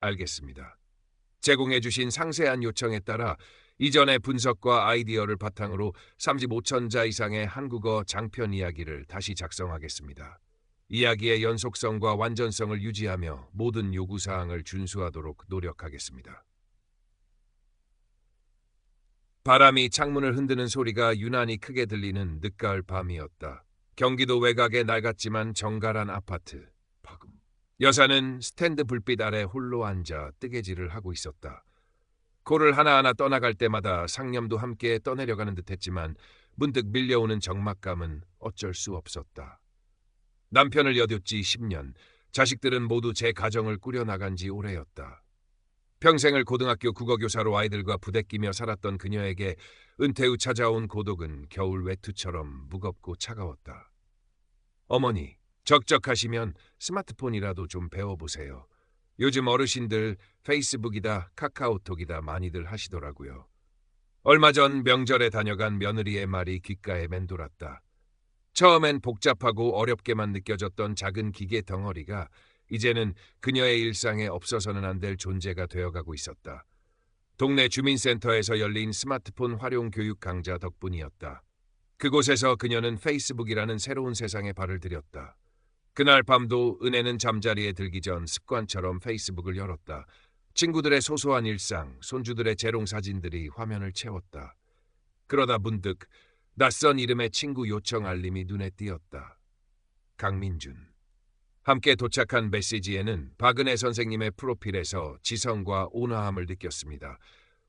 알겠습니다. 제공해주신 상세한 요청에 따라 이전의 분석과 아이디어를 바탕으로 35천자 이상의 한국어 장편 이야기를 다시 작성하겠습니다. 이야기의 연속성과 완전성을 유지하며 모든 요구사항을 준수하도록 노력하겠습니다. 바람이 창문을 흔드는 소리가 유난히 크게 들리는 늦가을 밤이었다. 경기도 외곽의 낡았지만 정갈한 아파트. 여사는 스탠드 불빛 아래 홀로 앉아 뜨개질을 하고 있었다. 코를 하나하나 떠나갈 때마다 상념도 함께 떠내려가는 듯했지만 문득 밀려오는 적막감은 어쩔 수 없었다. 남편을 여윳지 10년, 자식들은 모두 제 가정을 꾸려나간 지 오래였다. 평생을 고등학교 국어교사로 아이들과 부대끼며 살았던 그녀에게 은퇴 후 찾아온 고독은 겨울 외투처럼 무겁고 차가웠다. 어머니, 적적하시면 스마트폰이라도 좀 배워보세요. 요즘 어르신들 페이스북이다 카카오톡이다 많이들 하시더라고요. 얼마 전 명절에 다녀간 며느리의 말이 귓가에 맴돌았다. 처음엔 복잡하고 어렵게만 느껴졌던 작은 기계 덩어리가 이제는 그녀의 일상에 없어서는 안 될 존재가 되어가고 있었다. 동네 주민센터에서 열린 스마트폰 활용 교육 강좌 덕분이었다. 그곳에서 그녀는 페이스북이라는 새로운 세상에 발을 들였다. 그날 밤도 은혜는 잠자리에 들기 전 습관처럼 페이스북을 열었다. 친구들의 소소한 일상, 손주들의 재롱 사진들이 화면을 채웠다. 그러다 문득 낯선 이름의 친구 요청 알림이 눈에 띄었다. 강민준. 함께 도착한 메시지에는 박은혜 선생님의 프로필에서 지성과 온화함을 느꼈습니다.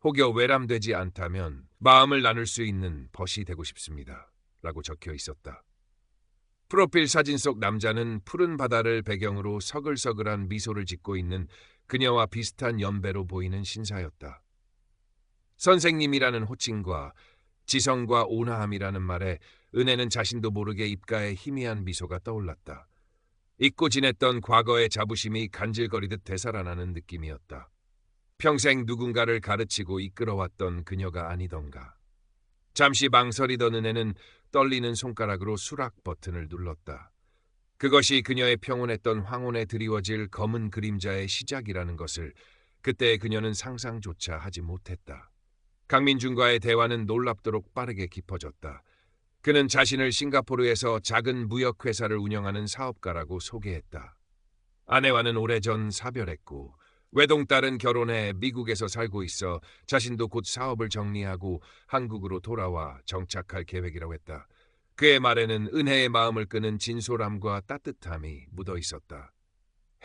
혹여 외람되지 않다면 마음을 나눌 수 있는 벗이 되고 싶습니다. 라고 적혀 있었다. 프로필 사진 속 남자는 푸른 바다를 배경으로 서글서글한 미소를 짓고 있는 그녀와 비슷한 연배로 보이는 신사였다. 선생님이라는 호칭과 지성과 온화함이라는 말에 은혜는 자신도 모르게 입가에 희미한 미소가 떠올랐다. 잊고 지냈던 과거의 자부심이 간질거리듯 되살아나는 느낌이었다. 평생 누군가를 가르치고 이끌어왔던 그녀가 아니던가. 잠시 망설이던 은혜는 떨리는 손가락으로 수락 버튼을 눌렀다. 그것이 그녀의 평온했던 황혼에 드리워질 검은 그림자의 시작이라는 것을 그때 그녀는 상상조차 하지 못했다. 강민준과의 대화는 놀랍도록 빠르게 깊어졌다. 그는 자신을 싱가포르에서 작은 무역회사를 운영하는 사업가라고 소개했다. 아내와는 오래전 사별했고 외동딸은 결혼해 미국에서 살고 있어 자신도 곧 사업을 정리하고 한국으로 돌아와 정착할 계획이라고 했다. 그의 말에는 은혜의 마음을 끄는 진솔함과 따뜻함이 묻어 있었다.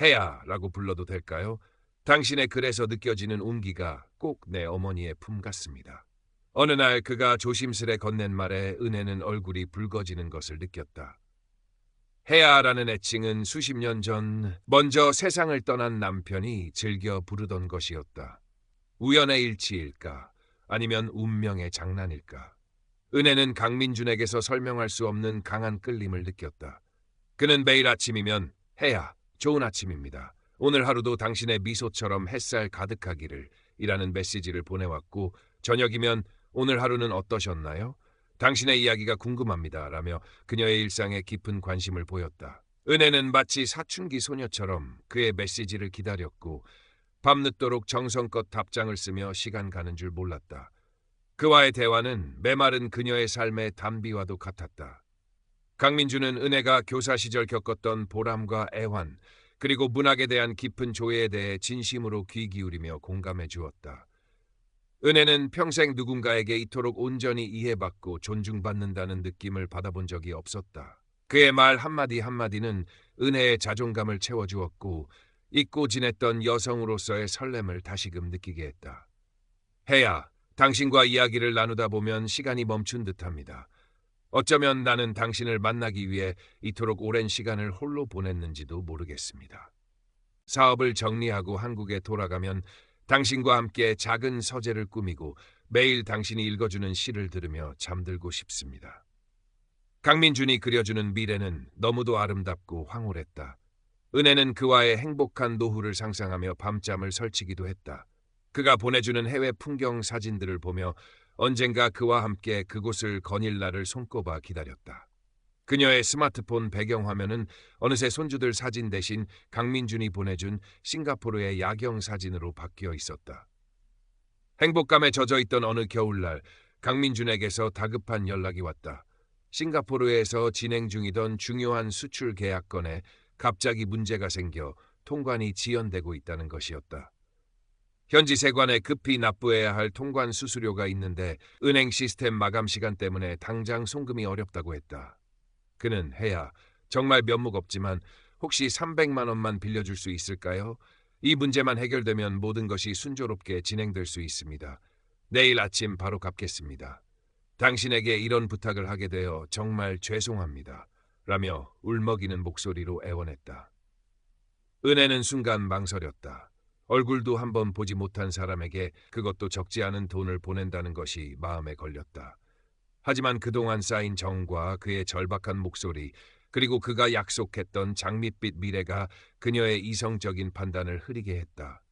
혜야라고 불러도 될까요? 당신의 글에서 느껴지는 온기가 꼭 내 어머니의 품 같습니다. 어느 날 그가 조심스레 건넨 말에 은혜는 얼굴이 붉어지는 것을 느꼈다. 혜야라는 애칭은 수십 년 전 먼저 세상을 떠난 남편이 즐겨 부르던 것이었다. 우연의 일치일까? 아니면 운명의 장난일까? 은혜는 강민준에게서 설명할 수 없는 강한 끌림을 느꼈다. 그는 매일 아침이면 혜야, 좋은 아침입니다. 오늘 하루도 당신의 미소처럼 햇살 가득하기를 이라는 메시지를 보내왔고 저녁이면 오늘 하루는 어떠셨나요? 당신의 이야기가 궁금합니다. 라며 그녀의 일상에 깊은 관심을 보였다. 은혜는 마치 사춘기 소녀처럼 그의 메시지를 기다렸고 밤늦도록 정성껏 답장을 쓰며 시간 가는 줄 몰랐다. 그와의 대화는 메마른 그녀의 삶의 단비와도 같았다. 강민주는 은혜가 교사 시절 겪었던 보람과 애환, 그리고 문학에 대한 깊은 조예에 대해 진심으로 귀 기울이며 공감해 주었다. 은혜는 평생 누군가에게 이토록 온전히 이해받고 존중받는다는 느낌을 받아본 적이 없었다. 그의 말 한마디 한마디는 은혜의 자존감을 채워주었고 잊고 지냈던 여성으로서의 설렘을 다시금 느끼게 했다. 혜야, 당신과 이야기를 나누다 보면 시간이 멈춘 듯합니다. 어쩌면 나는 당신을 만나기 위해 이토록 오랜 시간을 홀로 보냈는지도 모르겠습니다. 사업을 정리하고 한국에 돌아가면 당신과 함께 작은 서재를 꾸미고 매일 당신이 읽어주는 시를 들으며 잠들고 싶습니다. 강민준이 그려주는 미래는 너무도 아름답고 황홀했다. 은혜는 그와의 행복한 노후를 상상하며 밤잠을 설치기도 했다. 그가 보내주는 해외 풍경 사진들을 보며 언젠가 그와 함께 그곳을 거닐 날을 손꼽아 기다렸다. 그녀의 스마트폰 배경화면은 어느새 손주들 사진 대신 강민준이 보내준 싱가포르의 야경 사진으로 바뀌어 있었다. 행복감에 젖어 있던 어느 겨울날 강민준에게서 다급한 연락이 왔다. 싱가포르에서 진행 중이던 중요한 수출 계약 건에 갑자기 문제가 생겨 통관이 지연되고 있다는 것이었다. 현지 세관에 급히 납부해야 할 통관 수수료가 있는데 은행 시스템 마감 시간 때문에 당장 송금이 어렵다고 했다. 그는 혜야, 정말 면목 없지만 혹시 300만 원만 빌려줄 수 있을까요? 이 문제만 해결되면 모든 것이 순조롭게 진행될 수 있습니다. 내일 아침 바로 갚겠습니다. 당신에게 이런 부탁을 하게 되어 정말 죄송합니다. 라며 울먹이는 목소리로 애원했다. 은혜는 순간 망설였다. 얼굴도 한번 보지 못한 사람에게 그것도 적지 않은 돈을 보낸다는 것이 마음에 걸렸다. 하지만 그동안 쌓인 정과 그의 절박한 목소리, 그리고 그가 약속했던 장밋빛 미래가 그녀의 이성적인 판단을 흐리게 했다.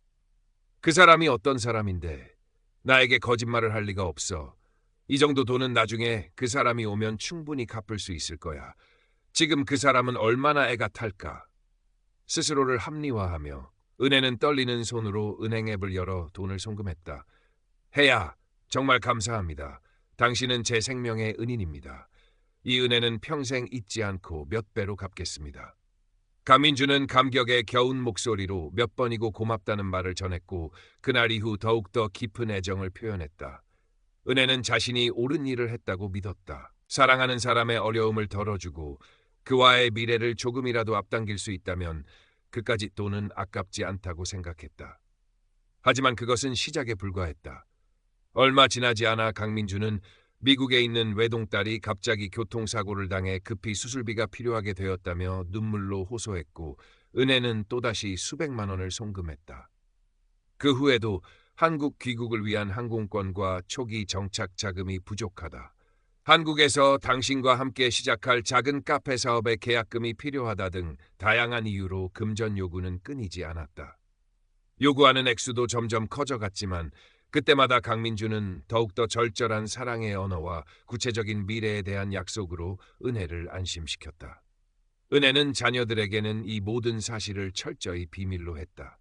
그 사람이 어떤 사람인데 나에게 거짓말을 할 리가 없어. 이 정도 돈은 나중에 그 사람이 오면 충분히 갚을 수 있을 거야. 지금 그 사람은 얼마나 애가 탈까? 스스로를 합리화하며 은혜는 떨리는 손으로 은행 앱을 열어 돈을 송금했다. 혜야, 정말 감사합니다. 당신은 제 생명의 은인입니다. 이 은혜는 평생 잊지 않고 몇 배로 갚겠습니다. 강민주는 감격의 겨운 목소리로 몇 번이고 고맙다는 말을 전했고 그날 이후 더욱더 깊은 애정을 표현했다. 은혜는 자신이 옳은 일을 했다고 믿었다. 사랑하는 사람의 어려움을 덜어주고 그와의 미래를 조금이라도 앞당길 수 있다면 그까짓 돈은 아깝지 않다고 생각했다. 하지만 그것은 시작에 불과했다. 얼마 지나지 않아 강민주는 미국에 있는 외동딸이 갑자기 교통사고를 당해 급히 수술비가 필요하게 되었다며 눈물로 호소했고 은혜는 또다시 수백만 원을 송금했다. 그 후에도 한국 귀국을 위한 항공권과 초기 정착 자금이 부족하다. 한국에서 당신과 함께 시작할 작은 카페 사업의 계약금이 필요하다 등 다양한 이유로 금전 요구는 끊이지 않았다. 요구하는 액수도 점점 커져갔지만 그때마다 강민주는 더욱더 절절한 사랑의 언어와 구체적인 미래에 대한 약속으로 은혜를 안심시켰다. 은혜는 자녀들에게는 이 모든 사실을 철저히 비밀로 했다.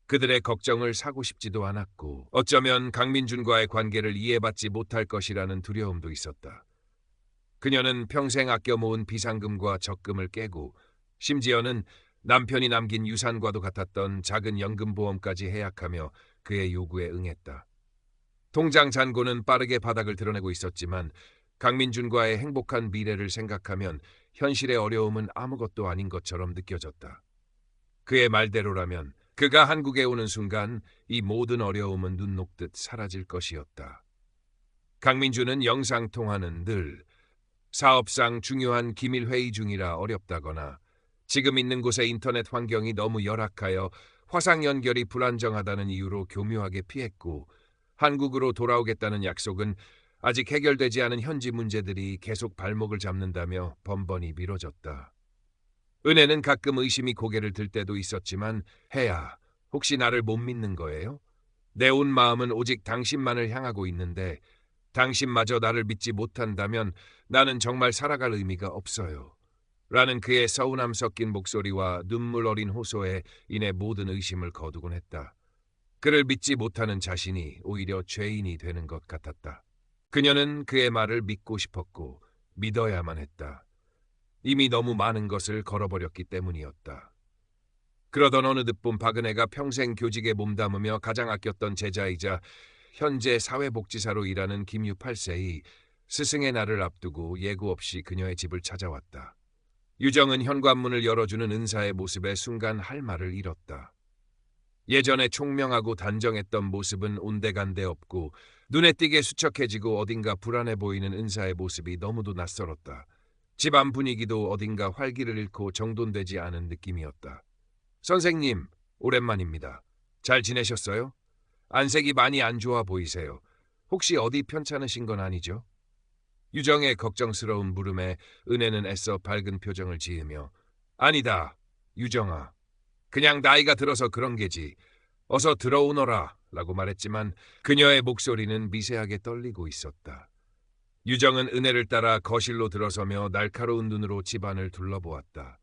그들의 걱정을 사고 싶지도 않았고 어쩌면 강민준과의 관계를 이해받지 못할 것이라는 두려움도 있었다. 그녀는 평생 아껴 모은 비상금과 적금을 깨고 심지어는 남편이 남긴 유산과도 같았던 작은 연금보험까지 해약하며 그의 요구에 응했다. 통장 잔고는 빠르게 바닥을 드러내고 있었지만 강민준과의 행복한 미래를 생각하면 현실의 어려움은 아무것도 아닌 것처럼 느껴졌다. 그의 말대로라면 그가 한국에 오는 순간 이 모든 어려움은 눈 녹듯 사라질 것이었다. 강민주는 영상통화는 늘 사업상 중요한 기밀 회의 중이라 어렵다거나 지금 있는 곳의 인터넷 환경이 너무 열악하여 화상 연결이 불안정하다는 이유로 교묘하게 피했고 한국으로 돌아오겠다는 약속은 아직 해결되지 않은 현지 문제들이 계속 발목을 잡는다며 번번이 미뤄졌다. 은혜는 가끔 의심이 고개를 들 때도 있었지만 혜야, 혹시 나를 못 믿는 거예요? 내 온 마음은 오직 당신만을 향하고 있는데 당신마저 나를 믿지 못한다면 나는 정말 살아갈 의미가 없어요. 라는 그의 서운함 섞인 목소리와 눈물 어린 호소에 인해 모든 의심을 거두곤 했다. 그를 믿지 못하는 자신이 오히려 죄인이 되는 것 같았다. 그녀는 그의 말을 믿고 싶었고 믿어야만 했다. 이미 너무 많은 것을 걸어버렸기 때문이었다. 그러던 어느 늦봄 박은혜가 평생 교직에 몸담으며 가장 아꼈던 제자이자 현재 사회복지사로 일하는 김유 8세이 스승의 날을 앞두고 예고 없이 그녀의 집을 찾아왔다. 유정은 현관문을 열어주는 은사의 모습에 순간 할 말을 잃었다. 예전에 총명하고 단정했던 모습은 온데간데 없고 눈에 띄게 수척해지고 어딘가 불안해 보이는 은사의 모습이 너무도 낯설었다. 집안 분위기도 어딘가 활기를 잃고 정돈되지 않은 느낌이었다. 선생님, 오랜만입니다. 잘 지내셨어요? 안색이 많이 안 좋아 보이세요. 혹시 어디 편찮으신 건 아니죠? 유정의 걱정스러운 물음에 은혜는 애써 밝은 표정을 지으며 아니다, 유정아. 그냥 나이가 들어서 그런 게지. 어서 들어오너라 라고 말했지만 그녀의 목소리는 미세하게 떨리고 있었다. 유정은 은혜를 따라 거실로 들어서며 날카로운 눈으로 집안을 둘러보았다.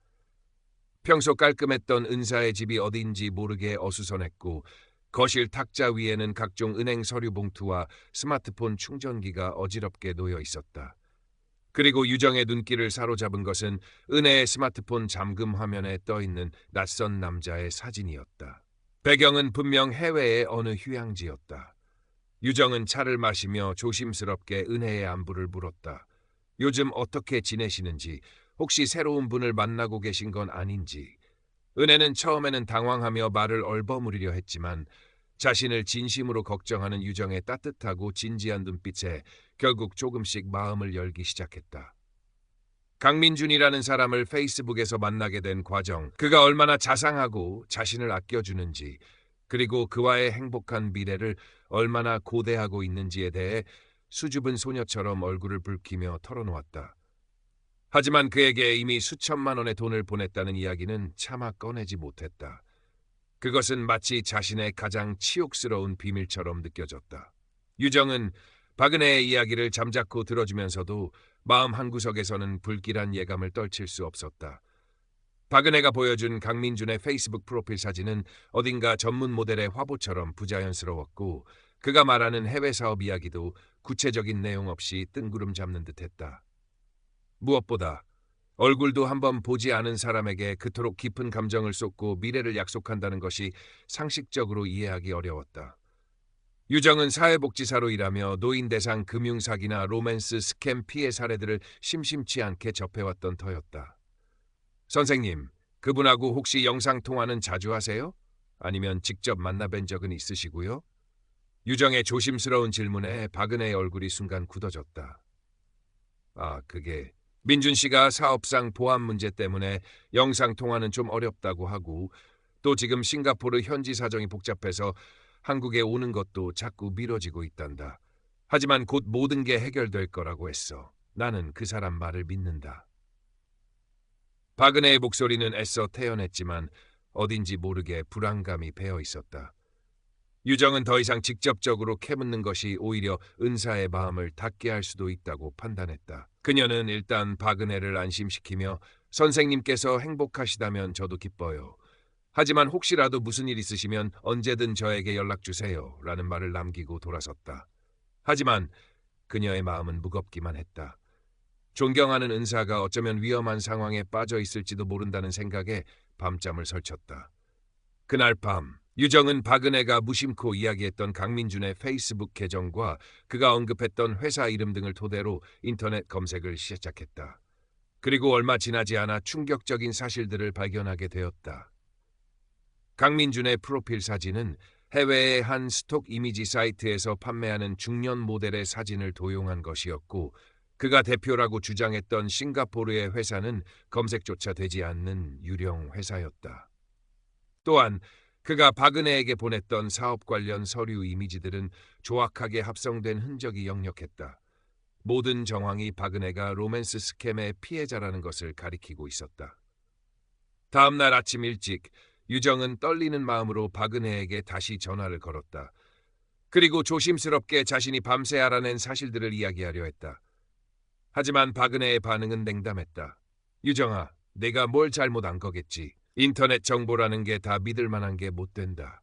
평소 깔끔했던 은사의 집이 어딘지 모르게 어수선했고 거실 탁자 위에는 각종 은행 서류 봉투와 스마트폰 충전기가 어지럽게 놓여 있었다. 그리고 유정의 눈길을 사로잡은 것은 은혜의 스마트폰 잠금 화면에 떠있는 낯선 남자의 사진이었다. 배경은 분명 해외의 어느 휴양지였다. 유정은 차를 마시며 조심스럽게 은혜의 안부를 물었다. 요즘 어떻게 지내시는지, 혹시 새로운 분을 만나고 계신 건 아닌지. 은혜는 처음에는 당황하며 말을 얼버무리려 했지만 자신을 진심으로 걱정하는 유정의 따뜻하고 진지한 눈빛에 결국 조금씩 마음을 열기 시작했다. 강민준이라는 사람을 페이스북에서 만나게 된 과정, 그가 얼마나 자상하고 자신을 아껴주는지, 그리고 그와의 행복한 미래를 얼마나 고대하고 있는지에 대해 수줍은 소녀처럼 얼굴을 붉히며 털어놓았다. 하지만 그에게 이미 수천만 원의 돈을 보냈다는 이야기는 차마 꺼내지 못했다. 그것은 마치 자신의 가장 치욕스러운 비밀처럼 느껴졌다. 유정은 박은혜의 이야기를 잠자코 들어주면서도 마음 한구석에서는 불길한 예감을 떨칠 수 없었다. 박은혜가 보여준 강민준의 페이스북 프로필 사진은 어딘가 전문 모델의 화보처럼 부자연스러웠고 그가 말하는 해외 사업 이야기도 구체적인 내용 없이 뜬구름 잡는 듯했다. 무엇보다 얼굴도 한번 보지 않은 사람에게 그토록 깊은 감정을 쏟고 미래를 약속한다는 것이 상식적으로 이해하기 어려웠다. 유정은 사회복지사로 일하며 노인 대상 금융사기나 로맨스 스캠 피해 사례들을 심심치 않게 접해왔던 터였다. 선생님, 그분하고 혹시 영상통화는 자주 하세요? 아니면 직접 만나뵌 적은 있으시고요? 유정의 조심스러운 질문에 박은혜의 얼굴이 순간 굳어졌다. 아, 그게 민준 씨가 사업상 보안 문제 때문에 영상통화는 좀 어렵다고 하고 또 지금 싱가포르 현지 사정이 복잡해서 한국에 오는 것도 자꾸 미뤄지고 있단다. 하지만 곧 모든 게 해결될 거라고 했어. 나는 그 사람 말을 믿는다. 박은혜의 목소리는 애써 태연했지만 어딘지 모르게 불안감이 배어 있었다. 유정은 더 이상 직접적으로 캐묻는 것이 오히려 은사의 마음을 닫게 할 수도 있다고 판단했다. 그녀는 일단 박은혜를 안심시키며 선생님께서 행복하시다면 저도 기뻐요. 하지만 혹시라도 무슨 일 있으시면 언제든 저에게 연락주세요. 라는 말을 남기고 돌아섰다. 하지만 그녀의 마음은 무겁기만 했다. 존경하는 은사가 어쩌면 위험한 상황에 빠져 있을지도 모른다는 생각에 밤잠을 설쳤다. 그날 밤 유정은 박은혜가 무심코 이야기했던 강민준의 페이스북 계정과 그가 언급했던 회사 이름 등을 토대로 인터넷 검색을 시작했다. 그리고 얼마 지나지 않아 충격적인 사실들을 발견하게 되었다. 강민준의 프로필 사진은 해외의 한 스톡 이미지 사이트에서 판매하는 중년 모델의 사진을 도용한 것이었고 그가 대표라고 주장했던 싱가포르의 회사는 검색조차 되지 않는 유령 회사였다. 또한 그가 박은혜에게 보냈던 사업 관련 서류 이미지들은 조악하게 합성된 흔적이 역력했다. 모든 정황이 박은혜가 로맨스 스캠의 피해자라는 것을 가리키고 있었다. 다음 날 아침 일찍 유정은 떨리는 마음으로 박은혜에게 다시 전화를 걸었다. 그리고 조심스럽게 자신이 밤새 알아낸 사실들을 이야기하려 했다. 하지만 박은혜의 반응은 냉담했다. 유정아, 내가 뭘 잘못한 거겠지. 인터넷 정보라는 게 다 믿을 만한 게 못 된다.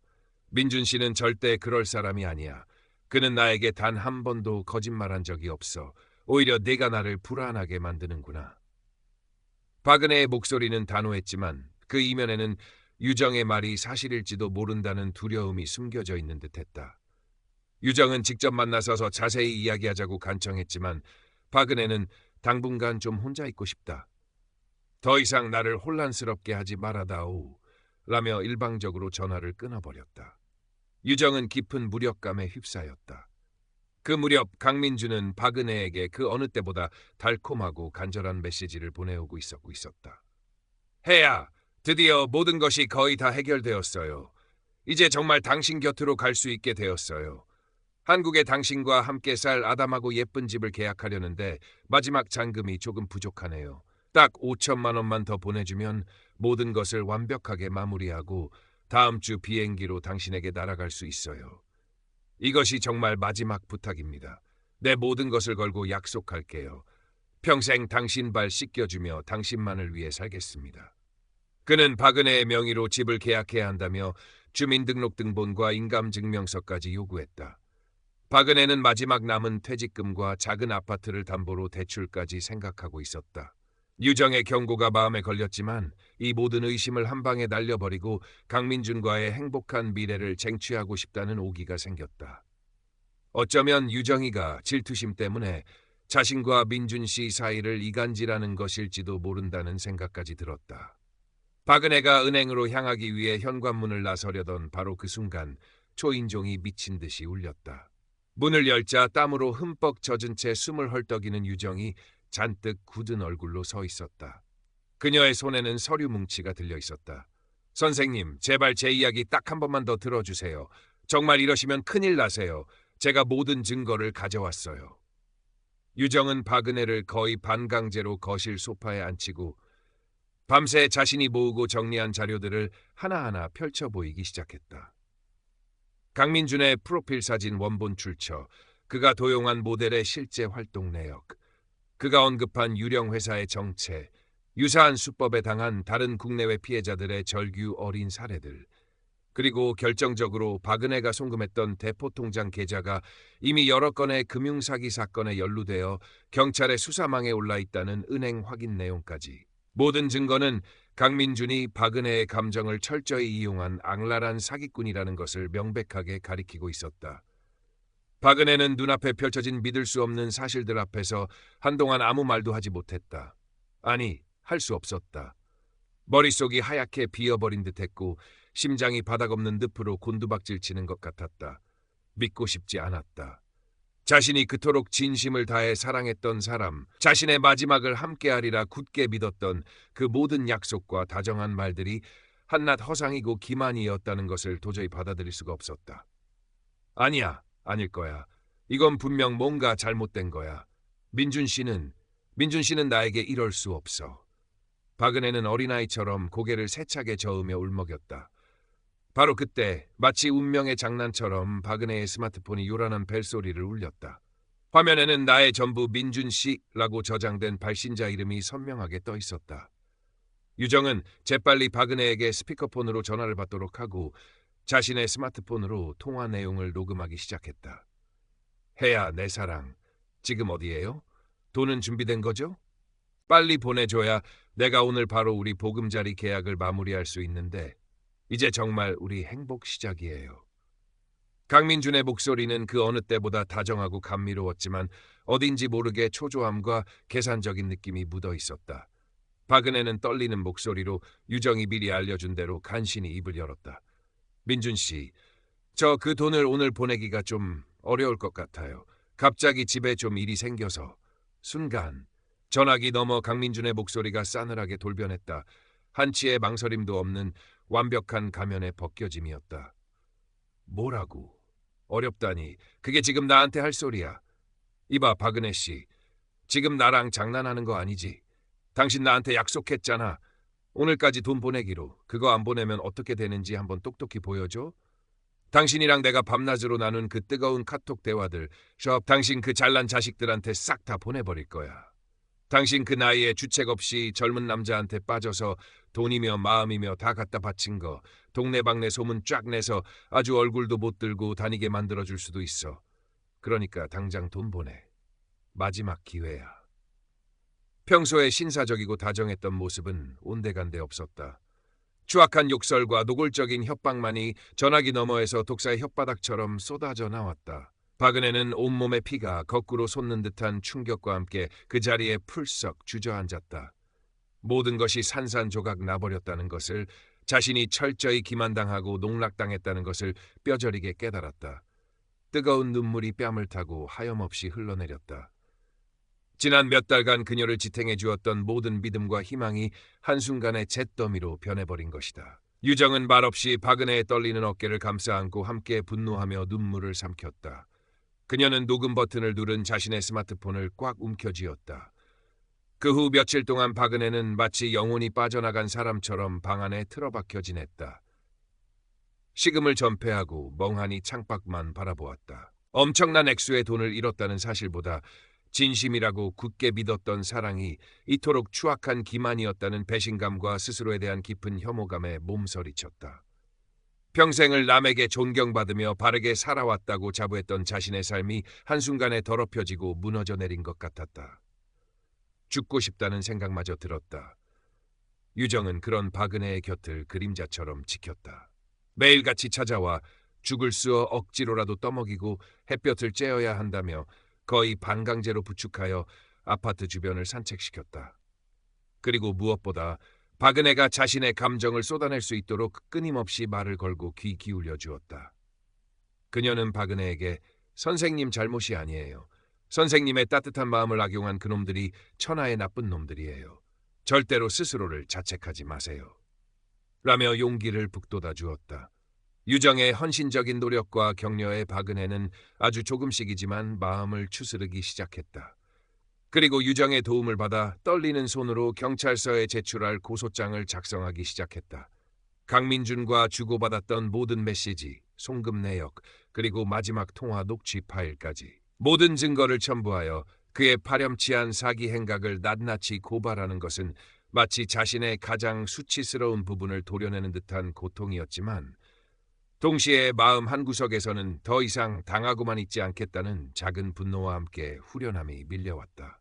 민준 씨는 절대 그럴 사람이 아니야. 그는 나에게 단 한 번도 거짓말한 적이 없어. 오히려 내가 나를 불안하게 만드는구나. 박은혜의 목소리는 단호했지만 그 이면에는 유정의 말이 사실일지도 모른다는 두려움이 숨겨져 있는 듯했다. 유정은 직접 만나서서 자세히 이야기하자고 간청했지만 박은혜는 당분간 좀 혼자 있고 싶다. 더 이상 나를 혼란스럽게 하지 말아다오. 라며 일방적으로 전화를 끊어버렸다. 유정은 깊은 무력감에 휩싸였다. 그 무렵 강민준은 박은혜에게 그 어느 때보다 달콤하고 간절한 메시지를 보내오고 있었다. 혜야, 드디어 모든 것이 거의 다 해결되었어요. 이제 정말 당신 곁으로 갈 수 있게 되었어요. 한국에 당신과 함께 살 아담하고 예쁜 집을 계약하려는데 마지막 잔금이 조금 부족하네요. 딱 5천만 원만 더 보내주면 모든 것을 완벽하게 마무리하고 다음 주 비행기로 당신에게 날아갈 수 있어요. 이것이 정말 마지막 부탁입니다. 내 모든 것을 걸고 약속할게요. 평생 당신 발 씻겨주며 당신만을 위해 살겠습니다. 그는 박은혜의 명의로 집을 계약해야 한다며 주민등록등본과 인감증명서까지 요구했다. 박은혜는 마지막 남은 퇴직금과 작은 아파트를 담보로 대출까지 생각하고 있었다. 유정의 경고가 마음에 걸렸지만 이 모든 의심을 한 방에 날려버리고 강민준과의 행복한 미래를 쟁취하고 싶다는 오기가 생겼다. 어쩌면 유정이가 질투심 때문에 자신과 민준 씨 사이를 이간질하는 것일지도 모른다는 생각까지 들었다. 박은혜가 은행으로 향하기 위해 현관문을 나서려던 바로 그 순간 초인종이 미친 듯이 울렸다. 문을 열자 땀으로 흠뻑 젖은 채 숨을 헐떡이는 유정이 잔뜩 굳은 얼굴로 서 있었다. 그녀의 손에는 서류 뭉치가 들려 있었다. 선생님, 제발 제 이야기 딱 한 번만 더 들어주세요. 정말 이러시면 큰일 나세요. 제가 모든 증거를 가져왔어요. 유정은 박은혜를 거의 반강제로 거실 소파에 앉히고 밤새 자신이 모으고 정리한 자료들을 하나하나 펼쳐 보이기 시작했다. 강민준의 프로필 사진 원본 출처, 그가 도용한 모델의 실제 활동 내역, 그가 언급한 유령 회사의 정체, 유사한 수법에 당한 다른 국내외 피해자들의 절규 어린 사례들, 그리고 결정적으로 박은혜가 송금했던 대포통장 계좌가 이미 여러 건의 금융사기 사건에 연루되어 경찰의 수사망에 올라있다는 은행 확인 내용까지. 모든 증거는 강민준이 박은혜의 감정을 철저히 이용한 악랄한 사기꾼이라는 것을 명백하게 가리키고 있었다. 박은혜는 눈앞에 펼쳐진 믿을 수 없는 사실들 앞에서 한동안 아무 말도 하지 못했다. 아니, 할 수 없었다. 머릿속이 하얗게 비어버린 듯했고 심장이 바닥없는 늪으로 곤두박질 치는 것 같았다. 믿고 싶지 않았다. 자신이 그토록 진심을 다해 사랑했던 사람, 자신의 마지막을 함께하리라 굳게 믿었던 그 모든 약속과 다정한 말들이 한낱 허상이고 기만이었다는 것을 도저히 받아들일 수가 없었다. 아니야, 아닐 거야. 이건 분명 뭔가 잘못된 거야. 민준 씨는 나에게 이럴 수 없어. 박은혜는 어린아이처럼 고개를 세차게 저으며 울먹였다. 바로 그때 마치 운명의 장난처럼 박은혜의 스마트폰이 요란한 벨소리를 울렸다. 화면에는 나의 전부 민준 씨라고 저장된 발신자 이름이 선명하게 떠 있었다. 유정은 재빨리 박은혜에게 스피커폰으로 전화를 받도록 하고 자신의 스마트폰으로 통화 내용을 녹음하기 시작했다. 혜야, 내 사랑. 지금 어디에요? 돈은 준비된 거죠? 빨리 보내줘야 내가 오늘 바로 우리 보금자리 계약을 마무리할 수 있는데 이제 정말 우리 행복 시작이에요. 강민준의 목소리는 그 어느 때보다 다정하고 감미로웠지만 어딘지 모르게 초조함과 계산적인 느낌이 묻어 있었다. 박은혜는 떨리는 목소리로 유정이 미리 알려준 대로 간신히 입을 열었다. 민준 씨, 저 그 돈을 오늘 보내기가 좀 어려울 것 같아요. 갑자기 집에 좀 일이 생겨서. 순간 전화기 너머 강민준의 목소리가 싸늘하게 돌변했다. 한치의 망설임도 없는 완벽한 가면의 벗겨짐이었다. 뭐라고? 어렵다니. 그게 지금 나한테 할 소리야. 이봐, 박은혜 씨. 지금 나랑 장난하는 거 아니지? 당신 나한테 약속했잖아. 오늘까지 돈 보내기로. 그거 안 보내면 어떻게 되는지 한번 똑똑히 보여줘. 당신이랑 내가 밤낮으로 나눈 그 뜨거운 카톡 대화들, 당신 그 잘난 자식들한테 싹 다 보내버릴 거야. 당신 그 나이에 주책 없이 젊은 남자한테 빠져서 돈이며 마음이며 다 갖다 바친 거 동네방네 소문 쫙 내서 아주 얼굴도 못 들고 다니게 만들어줄 수도 있어. 그러니까 당장 돈 보내. 마지막 기회야. 평소에 신사적이고 다정했던 모습은 온데간데 없었다. 추악한 욕설과 노골적인 협박만이 전화기 너머에서 독사의 혓바닥처럼 쏟아져 나왔다. 박은혜는 온몸의 피가 거꾸로 솟는 듯한 충격과 함께 그 자리에 풀썩 주저앉았다. 모든 것이 산산조각 나버렸다는 것을, 자신이 철저히 기만당하고 농락당했다는 것을 뼈저리게 깨달았다. 뜨거운 눈물이 뺨을 타고 하염없이 흘러내렸다. 지난 몇 달간 그녀를 지탱해 주었던 모든 믿음과 희망이 한순간에 잿더미로 변해버린 것이다. 유정은 말없이 박은혜의 떨리는 어깨를 감싸 안고 함께 분노하며 눈물을 삼켰다. 그녀는 녹음 버튼을 누른 자신의 스마트폰을 꽉 움켜쥐었다. 그 후 며칠 동안 박은혜는 마치 영혼이 빠져나간 사람처럼 방 안에 틀어박혀 지냈다. 식음을 전폐하고 멍하니 창밖만 바라보았다. 엄청난 액수의 돈을 잃었다는 사실보다 진심이라고 굳게 믿었던 사랑이 이토록 추악한 기만이었다는 배신감과 스스로에 대한 깊은 혐오감에 몸서리쳤다. 평생을 남에게 존경받으며 바르게 살아왔다고 자부했던 자신의 삶이 한순간에 더럽혀지고 무너져 내린 것 같았다. 죽고 싶다는 생각마저 들었다. 유정은 그런 박은혜의 곁을 그림자처럼 지켰다. 매일같이 찾아와 죽을 쑤어 억지로라도 떠먹이고 햇볕을 쬐어야 한다며 거의 반강제로 부축하여 아파트 주변을 산책시켰다. 그리고 무엇보다 박은혜가 자신의 감정을 쏟아낼 수 있도록 끊임없이 말을 걸고 귀 기울여 주었다. 그녀는 박은혜에게 선생님 잘못이 아니에요. 선생님의 따뜻한 마음을 악용한 그놈들이 천하의 나쁜 놈들이에요. 절대로 스스로를 자책하지 마세요. 라며 용기를 북돋아 주었다. 유정의 헌신적인 노력과 격려에 박은혜는 아주 조금씩이지만 마음을 추스르기 시작했다. 그리고 유정의 도움을 받아 떨리는 손으로 경찰서에 제출할 고소장을 작성하기 시작했다. 강민준과 주고받았던 모든 메시지, 송금 내역, 그리고 마지막 통화 녹취 파일까지 모든 증거를 첨부하여 그의 파렴치한 사기 행각을 낱낱이 고발하는 것은 마치 자신의 가장 수치스러운 부분을 도려내는 듯한 고통이었지만 동시에 마음 한구석에서는 더 이상 당하고만 있지 않겠다는 작은 분노와 함께 후련함이 밀려왔다.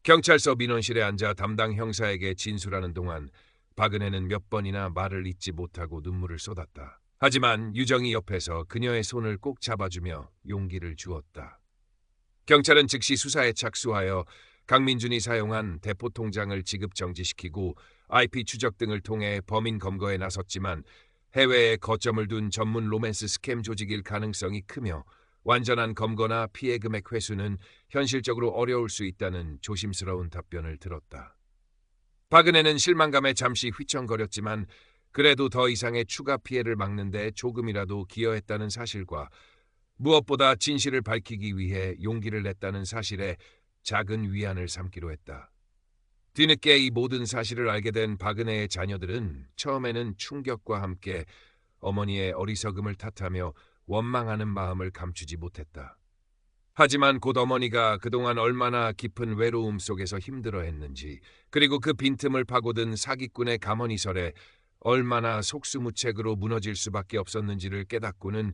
경찰서 민원실에 앉아 담당 형사에게 진술하는 동안 박은혜는 몇 번이나 말을 잇지 못하고 눈물을 쏟았다. 하지만 유정이 옆에서 그녀의 손을 꼭 잡아주며 용기를 주었다. 경찰은 즉시 수사에 착수하여 강민준이 사용한 대포 통장을 지급 정지시키고 IP 추적 등을 통해 범인 검거에 나섰지만 해외에 거점을 둔 전문 로맨스 스캠 조직일 가능성이 크며 완전한 검거나 피해 금액 회수는 현실적으로 어려울 수 있다는 조심스러운 답변을 들었다. 박은혜는 실망감에 잠시 휘청거렸지만 그래도 더 이상의 추가 피해를 막는 데 조금이라도 기여했다는 사실과 무엇보다 진실을 밝히기 위해 용기를 냈다는 사실에 작은 위안을 삼기로 했다. 뒤늦게 이 모든 사실을 알게 된 박은혜의 자녀들은 처음에는 충격과 함께 어머니의 어리석음을 탓하며 원망하는 마음을 감추지 못했다. 하지만 곧 어머니가 그동안 얼마나 깊은 외로움 속에서 힘들어했는지, 그리고 그 빈틈을 파고든 사기꾼의 가머니설에 얼마나 속수무책으로 무너질 수밖에 없었는지를 깨닫고는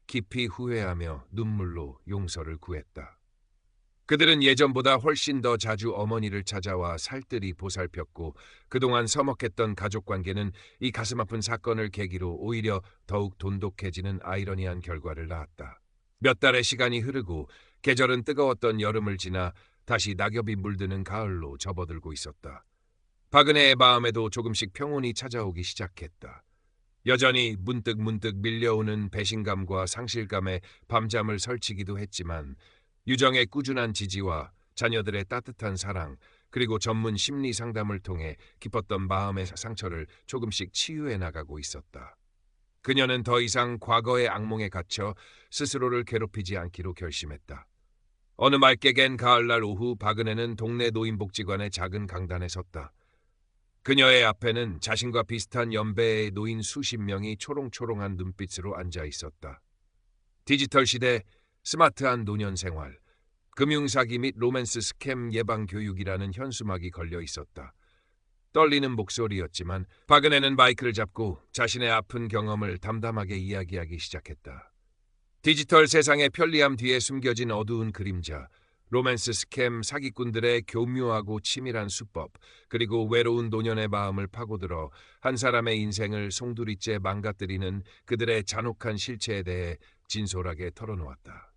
깊이 후회하며 눈물로 용서를 구했다. 그들은 예전보다 훨씬 더 자주 어머니를 찾아와 살뜰히 보살폈고 그동안 서먹했던 가족관계는 이 가슴 아픈 사건을 계기로 오히려 더욱 돈독해지는 아이러니한 결과를 낳았다. 몇 달의 시간이 흐르고 계절은 뜨거웠던 여름을 지나 다시 낙엽이 물드는 가을로 접어들고 있었다. 박은혜의 마음에도 조금씩 평온이 찾아오기 시작했다. 여전히 문득문득 밀려오는 배신감과 상실감에 밤잠을 설치기도 했지만 유정의 꾸준한 지지와 자녀들의 따뜻한 사랑, 그리고 전문 심리 상담을 통해 깊었던 마음의 상처를 조금씩 치유해 나가고 있었다. 그녀는 더 이상 과거의 악몽에 갇혀 스스로를 괴롭히지 않기로 결심했다. 어느 맑게 갠 가을날 오후 박은혜는 동네 노인복지관의 작은 강단에 섰다. 그녀의 앞에는 자신과 비슷한 연배의 노인 수십 명이 초롱초롱한 눈빛으로 앉아 있었다. 디지털 시대, 스마트한 노년 생활, 금융사기 및 로맨스 스캠 예방 교육이라는 현수막이 걸려 있었다. 떨리는 목소리였지만 박은혜는 마이크를 잡고 자신의 아픈 경험을 담담하게 이야기하기 시작했다. 디지털 세상의 편리함 뒤에 숨겨진 어두운 그림자, 로맨스 스캠 사기꾼들의 교묘하고 치밀한 수법, 그리고 외로운 노년의 마음을 파고들어 한 사람의 인생을 송두리째 망가뜨리는 그들의 잔혹한 실체에 대해 진솔하게 털어놓았다.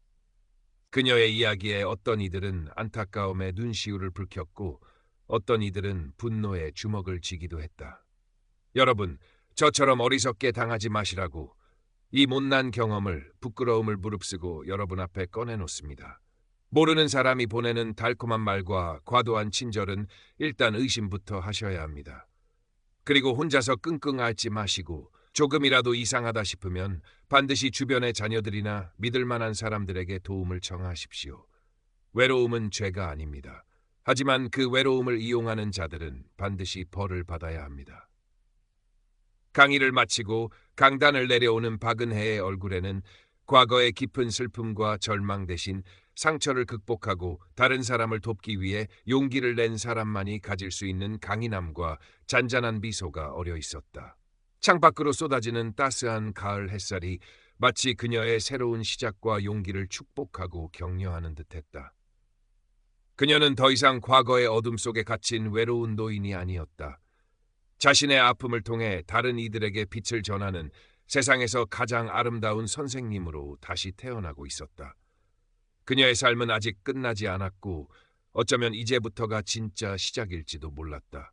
그녀의 이야기에 어떤 이들은 안타까움에 눈시울을 붉혔고 어떤 이들은 분노에 주먹을 쥐기도 했다. 여러분, 저처럼 어리석게 당하지 마시라고 이 못난 경험을, 부끄러움을 무릅쓰고 여러분 앞에 꺼내놓습니다. 모르는 사람이 보내는 달콤한 말과 과도한 친절은 일단 의심부터 하셔야 합니다. 그리고 혼자서 끙끙 앓지 마시고 조금이라도 이상하다 싶으면 반드시 주변의 자녀들이나 믿을 만한 사람들에게 도움을 청하십시오. 외로움은 죄가 아닙니다. 하지만 그 외로움을 이용하는 자들은 반드시 벌을 받아야 합니다. 강의를 마치고 강단을 내려오는 박은혜의 얼굴에는 과거의 깊은 슬픔과 절망 대신 상처를 극복하고 다른 사람을 돕기 위해 용기를 낸 사람만이 가질 수 있는 강인함과 잔잔한 미소가 어려 있었다. 창밖으로 쏟아지는 따스한 가을 햇살이 마치 그녀의 새로운 시작과 용기를 축복하고 격려하는 듯했다. 그녀는 더 이상 과거의 어둠 속에 갇힌 외로운 노인이 아니었다. 자신의 아픔을 통해 다른 이들에게 빛을 전하는 세상에서 가장 아름다운 선생님으로 다시 태어나고 있었다. 그녀의 삶은 아직 끝나지 않았고 어쩌면 이제부터가 진짜 시작일지도 몰랐다.